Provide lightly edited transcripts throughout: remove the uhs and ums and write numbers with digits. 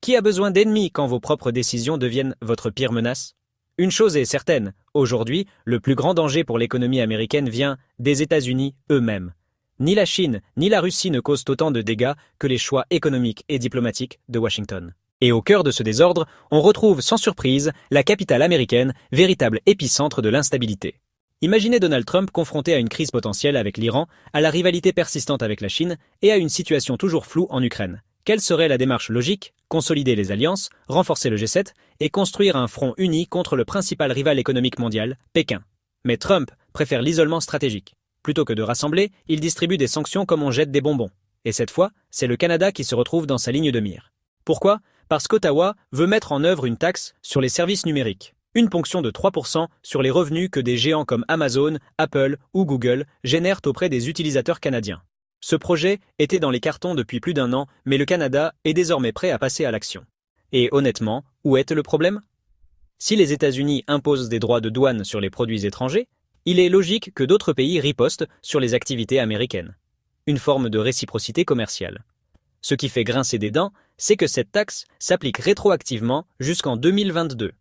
Qui a besoin d'ennemis quand vos propres décisions deviennent votre pire menace? Une chose est certaine, aujourd'hui, le plus grand danger pour l'économie américaine vient des États-Unis eux-mêmes. Ni la Chine, ni la Russie ne causent autant de dégâts que les choix économiques et diplomatiques de Washington. Et au cœur de ce désordre, on retrouve sans surprise la capitale américaine, véritable épicentre de l'instabilité. Imaginez Donald Trump confronté à une crise potentielle avec l'Iran, à la rivalité persistante avec la Chine et à une situation toujours floue en Ukraine. Quelle serait la démarche logique? Consolider les alliances, renforcer le G7 et construire un front uni contre le principal rival économique mondial, Pékin. Mais Trump préfère l'isolement stratégique. Plutôt que de rassembler, il distribue des sanctions comme on jette des bonbons. Et cette fois, c'est le Canada qui se retrouve dans sa ligne de mire. Pourquoi? Parce qu'Ottawa veut mettre en œuvre une taxe sur les services numériques. Une ponction de 3% sur les revenus que des géants comme Amazon, Apple ou Google génèrent auprès des utilisateurs canadiens. Ce projet était dans les cartons depuis plus d'1 an, mais le Canada est désormais prêt à passer à l'action. Et honnêtement, où est le problème? Si les États-Unis imposent des droits de douane sur les produits étrangers, il est logique que d'autres pays ripostent sur les activités américaines. Une forme de réciprocité commerciale. Ce qui fait grincer des dents, c'est que cette taxe s'applique rétroactivement jusqu'en 2022.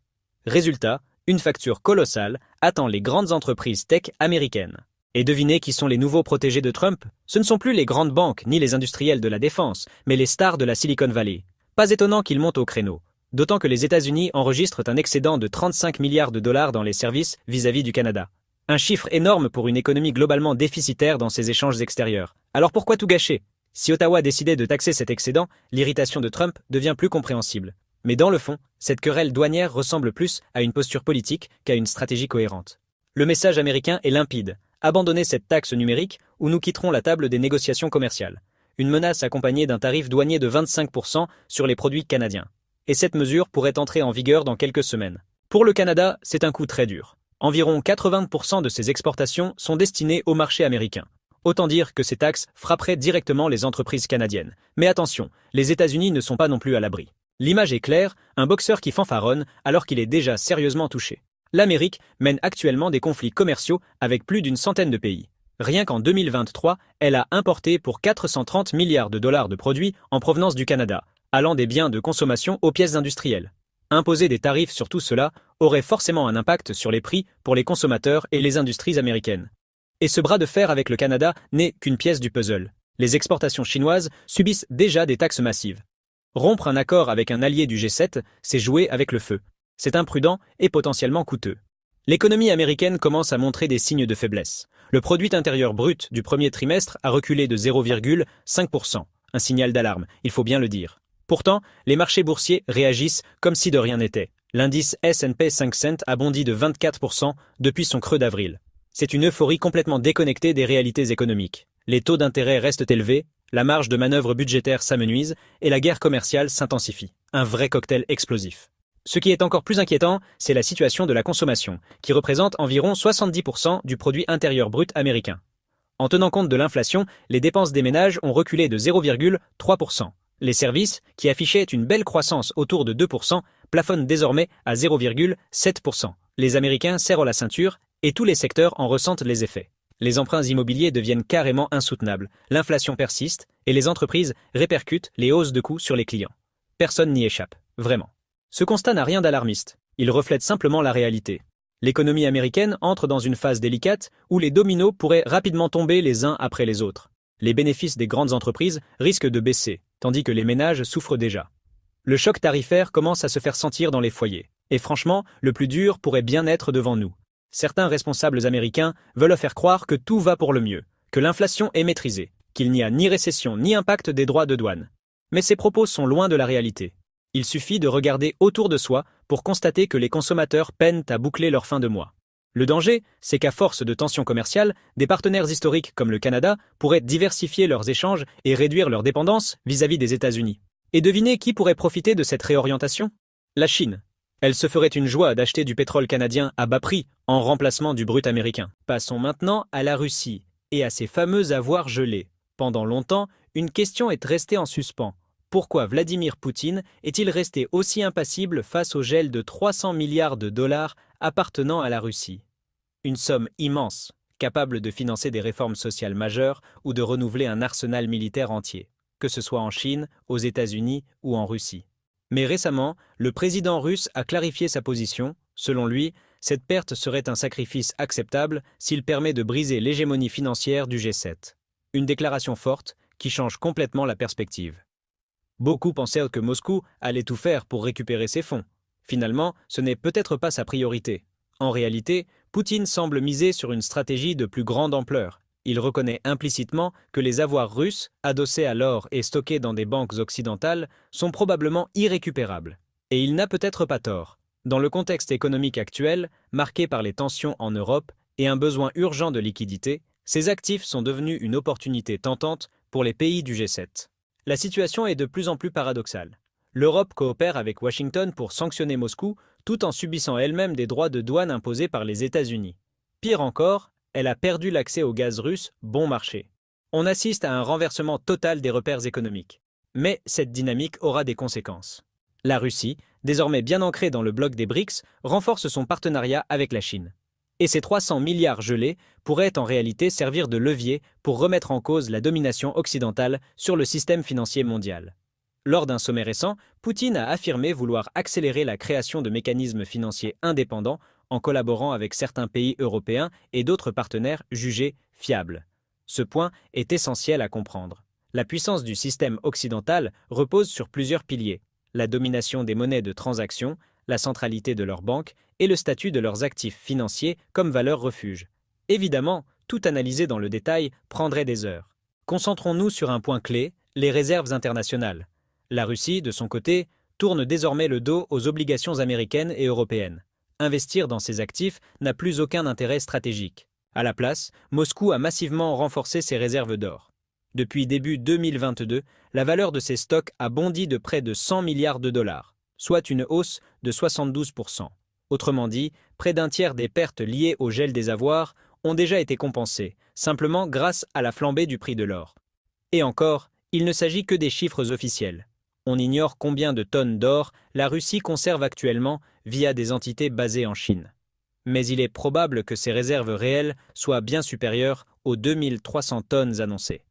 Résultat, une facture colossale attend les grandes entreprises tech américaines. Et devinez qui sont les nouveaux protégés de Trump? Ce ne sont plus les grandes banques ni les industriels de la défense, mais les stars de la Silicon Valley. Pas étonnant qu'ils montent au créneau. D'autant que les États-Unis enregistrent un excédent de 35 milliards de dollars dans les services vis-à-vis du Canada. Un chiffre énorme pour une économie globalement déficitaire dans ses échanges extérieurs. Alors pourquoi tout gâcher? Si Ottawa décidait de taxer cet excédent, l'irritation de Trump devient plus compréhensible. Mais dans le fond, cette querelle douanière ressemble plus à une posture politique qu'à une stratégie cohérente. Le message américain est limpide. Abandonnez cette taxe numérique ou nous quitterons la table des négociations commerciales. Une menace accompagnée d'un tarif douanier de 25% sur les produits canadiens. Et cette mesure pourrait entrer en vigueur dans quelques semaines. Pour le Canada, c'est un coup très dur. Environ 80% de ses exportations sont destinées au marché américain. Autant dire que ces taxes frapperaient directement les entreprises canadiennes. Mais attention, les États-Unis ne sont pas non plus à l'abri. L'image est claire, un boxeur qui fanfaronne alors qu'il est déjà sérieusement touché. L'Amérique mène actuellement des conflits commerciaux avec plus d'une centaine de pays. Rien qu'en 2023, elle a importé pour 430 milliards de dollars de produits en provenance du Canada, allant des biens de consommation aux pièces industrielles. Imposer des tarifs sur tout cela aurait forcément un impact sur les prix pour les consommateurs et les industries américaines. Et ce bras de fer avec le Canada n'est qu'une pièce du puzzle. Les exportations chinoises subissent déjà des taxes massives. Rompre un accord avec un allié du G7, c'est jouer avec le feu. C'est imprudent et potentiellement coûteux. L'économie américaine commence à montrer des signes de faiblesse. Le produit intérieur brut du premier trimestre a reculé de 0,5%. Un signal d'alarme, il faut bien le dire. Pourtant, les marchés boursiers réagissent comme si de rien n'était. L'indice S&P 500 a bondi de 24% depuis son creux d'avril. C'est une euphorie complètement déconnectée des réalités économiques. Les taux d'intérêt restent élevés, la marge de manœuvre budgétaire s'amenuise et la guerre commerciale s'intensifie. Un vrai cocktail explosif. Ce qui est encore plus inquiétant, c'est la situation de la consommation, qui représente environ 70% du produit intérieur brut américain. En tenant compte de l'inflation, les dépenses des ménages ont reculé de 0,3%. Les services, qui affichaient une belle croissance autour de 2%, plafonnent désormais à 0,7%. Les Américains serrent la ceinture et tous les secteurs en ressentent les effets. Les emprunts immobiliers deviennent carrément insoutenables, l'inflation persiste et les entreprises répercutent les hausses de coûts sur les clients. Personne n'y échappe, vraiment. Ce constat n'a rien d'alarmiste, il reflète simplement la réalité. L'économie américaine entre dans une phase délicate où les dominos pourraient rapidement tomber les uns après les autres. Les bénéfices des grandes entreprises risquent de baisser, tandis que les ménages souffrent déjà. Le choc tarifaire commence à se faire sentir dans les foyers. Et franchement, le plus dur pourrait bien être devant nous. Certains responsables américains veulent faire croire que tout va pour le mieux, que l'inflation est maîtrisée, qu'il n'y a ni récession ni impact des droits de douane. Mais ces propos sont loin de la réalité. Il suffit de regarder autour de soi pour constater que les consommateurs peinent à boucler leur fin de mois. Le danger, c'est qu'à force de tensions commerciales, des partenaires historiques comme le Canada pourraient diversifier leurs échanges et réduire leur dépendance vis-à-vis des États-Unis. Et devinez qui pourrait profiter de cette réorientation? La Chine. Elle se ferait une joie d'acheter du pétrole canadien à bas prix en remplacement du brut américain. Passons maintenant à la Russie et à ses fameux avoirs gelés. Pendant longtemps, une question est restée en suspens. Pourquoi Vladimir Poutine est-il resté aussi impassible face au gel de 300 milliards de dollars appartenant à la Russie? Une somme immense, capable de financer des réformes sociales majeures ou de renouveler un arsenal militaire entier, que ce soit en Chine, aux États-Unis ou en Russie. Mais récemment, le président russe a clarifié sa position. Selon lui, cette perte serait un sacrifice acceptable s'il permet de briser l'hégémonie financière du G7. Une déclaration forte qui change complètement la perspective. Beaucoup pensaient que Moscou allait tout faire pour récupérer ses fonds. Finalement, ce n'est peut-être pas sa priorité. En réalité, Poutine semble miser sur une stratégie de plus grande ampleur. Il reconnaît implicitement que les avoirs russes, adossés à l'or et stockés dans des banques occidentales, sont probablement irrécupérables. Et il n'a peut-être pas tort. Dans le contexte économique actuel, marqué par les tensions en Europe et un besoin urgent de liquidité, ces actifs sont devenus une opportunité tentante pour les pays du G7. La situation est de plus en plus paradoxale. L'Europe coopère avec Washington pour sanctionner Moscou tout en subissant elle-même des droits de douane imposés par les États-Unis. Pire encore, elle a perdu l'accès au gaz russe bon marché. On assiste à un renversement total des repères économiques. Mais cette dynamique aura des conséquences. La Russie, désormais bien ancrée dans le bloc des BRICS, renforce son partenariat avec la Chine. Et ces 300 milliards gelés pourraient en réalité servir de levier pour remettre en cause la domination occidentale sur le système financier mondial. Lors d'un sommet récent, Poutine a affirmé vouloir accélérer la création de mécanismes financiers indépendants en collaborant avec certains pays européens et d'autres partenaires jugés fiables. Ce point est essentiel à comprendre. La puissance du système occidental repose sur plusieurs piliers: la domination des monnaies de transaction, la centralité de leurs banques et le statut de leurs actifs financiers comme valeur refuge. Évidemment, tout analyser dans le détail prendrait des heures. Concentrons-nous sur un point clé, les réserves internationales. La Russie, de son côté, tourne désormais le dos aux obligations américaines et européennes. Investir dans ces actifs n'a plus aucun intérêt stratégique. À la place, Moscou a massivement renforcé ses réserves d'or. Depuis début 2022, la valeur de ces stocks a bondi de près de 100 milliards de dollars, soit une hausse de 72%. Autrement dit, près d'un tiers des pertes liées au gel des avoirs ont déjà été compensées, simplement grâce à la flambée du prix de l'or. Et encore, il ne s'agit que des chiffres officiels. On ignore combien de tonnes d'or la Russie conserve actuellement via des entités basées en Chine. Mais il est probable que ces réserves réelles soient bien supérieures aux 2300 tonnes annoncées.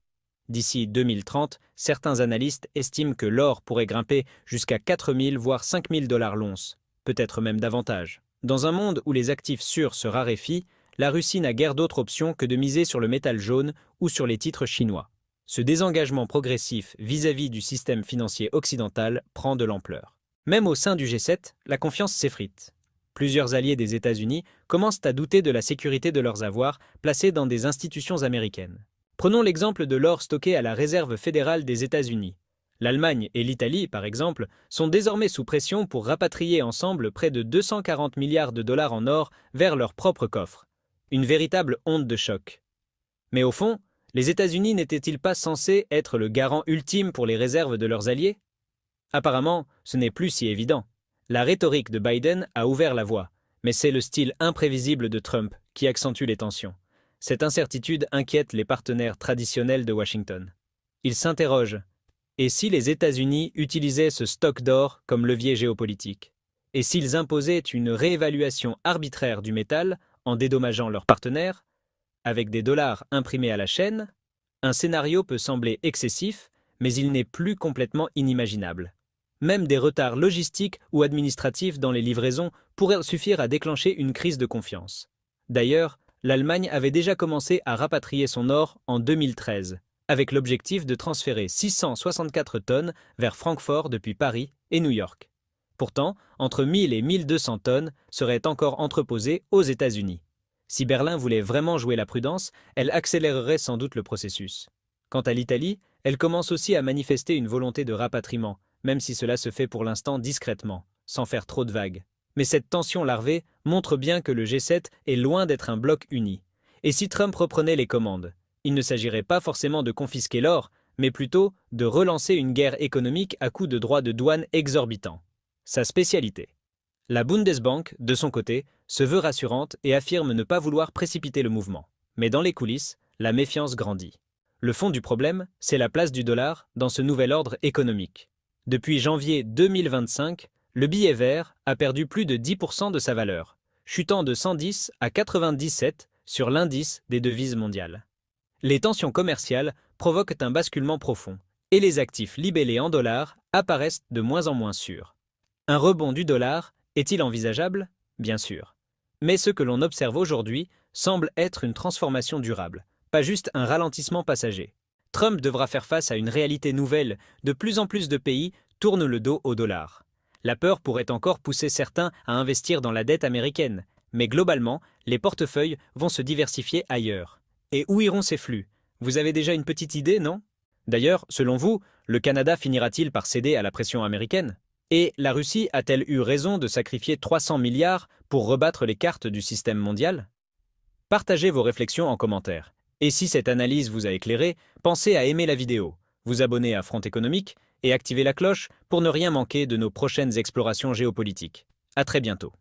D'ici 2030, certains analystes estiment que l'or pourrait grimper jusqu'à 4000 voire 5000 dollars l'once, peut-être même davantage. Dans un monde où les actifs sûrs se raréfient, la Russie n'a guère d'autre option que de miser sur le métal jaune ou sur les titres chinois. Ce désengagement progressif vis-à-vis du système financier occidental prend de l'ampleur. Même au sein du G7, la confiance s'effrite. Plusieurs alliés des États-Unis commencent à douter de la sécurité de leurs avoirs placés dans des institutions américaines. Prenons l'exemple de l'or stocké à la Réserve fédérale des États-Unis. L'Allemagne et l'Italie, par exemple, sont désormais sous pression pour rapatrier ensemble près de 240 milliards de dollars en or vers leurs propres coffres. Une véritable onde de choc. Mais au fond, les États-Unis n'étaient-ils pas censés être le garant ultime pour les réserves de leurs alliés? Apparemment, ce n'est plus si évident. La rhétorique de Biden a ouvert la voie, mais c'est le style imprévisible de Trump qui accentue les tensions. Cette incertitude inquiète les partenaires traditionnels de Washington. Ils s'interrogent. Et si les États-Unis utilisaient ce stock d'or comme levier géopolitique? Et s'ils imposaient une réévaluation arbitraire du métal en dédommageant leurs partenaires? Avec des dollars imprimés à la chaîne, un scénario peut sembler excessif, mais il n'est plus complètement inimaginable. Même des retards logistiques ou administratifs dans les livraisons pourraient suffire à déclencher une crise de confiance. D'ailleurs, l'Allemagne avait déjà commencé à rapatrier son or en 2013, avec l'objectif de transférer 664 tonnes vers Francfort depuis Paris et New York. Pourtant, entre 1000 et 1200 tonnes seraient encore entreposées aux États-Unis. Si Berlin voulait vraiment jouer la prudence, elle accélérerait sans doute le processus. Quant à l'Italie, elle commence aussi à manifester une volonté de rapatriement, même si cela se fait pour l'instant discrètement, sans faire trop de vagues. Mais cette tension larvée montre bien que le G7 est loin d'être un bloc uni. Et si Trump reprenait les commandes, il ne s'agirait pas forcément de confisquer l'or, mais plutôt de relancer une guerre économique à coups de droits de douane exorbitants. Sa spécialité. La Bundesbank, de son côté, se veut rassurante et affirme ne pas vouloir précipiter le mouvement. Mais dans les coulisses, la méfiance grandit. Le fond du problème, c'est la place du dollar dans ce nouvel ordre économique. Depuis janvier 2025, le billet vert a perdu plus de 10% de sa valeur, chutant de 110 à 97 sur l'indice des devises mondiales. Les tensions commerciales provoquent un basculement profond, et les actifs libellés en dollars apparaissent de moins en moins sûres. Un rebond du dollar est-il envisageable? Bien sûr. Mais ce que l'on observe aujourd'hui semble être une transformation durable, pas juste un ralentissement passager. Trump devra faire face à une réalité nouvelle, de plus en plus de pays tournent le dos au dollar. La peur pourrait encore pousser certains à investir dans la dette américaine, mais globalement, les portefeuilles vont se diversifier ailleurs. Et où iront ces flux? Vous avez déjà une petite idée, non? D'ailleurs, selon vous, le Canada finira-t-il par céder à la pression américaine? Et la Russie a-t-elle eu raison de sacrifier 300 milliards pour rebattre les cartes du système mondial? Partagez vos réflexions en commentaire. Et si cette analyse vous a éclairé, pensez à aimer la vidéo, vous abonner à Front Économique et activer la cloche pour ne rien manquer de nos prochaines explorations géopolitiques. À très bientôt.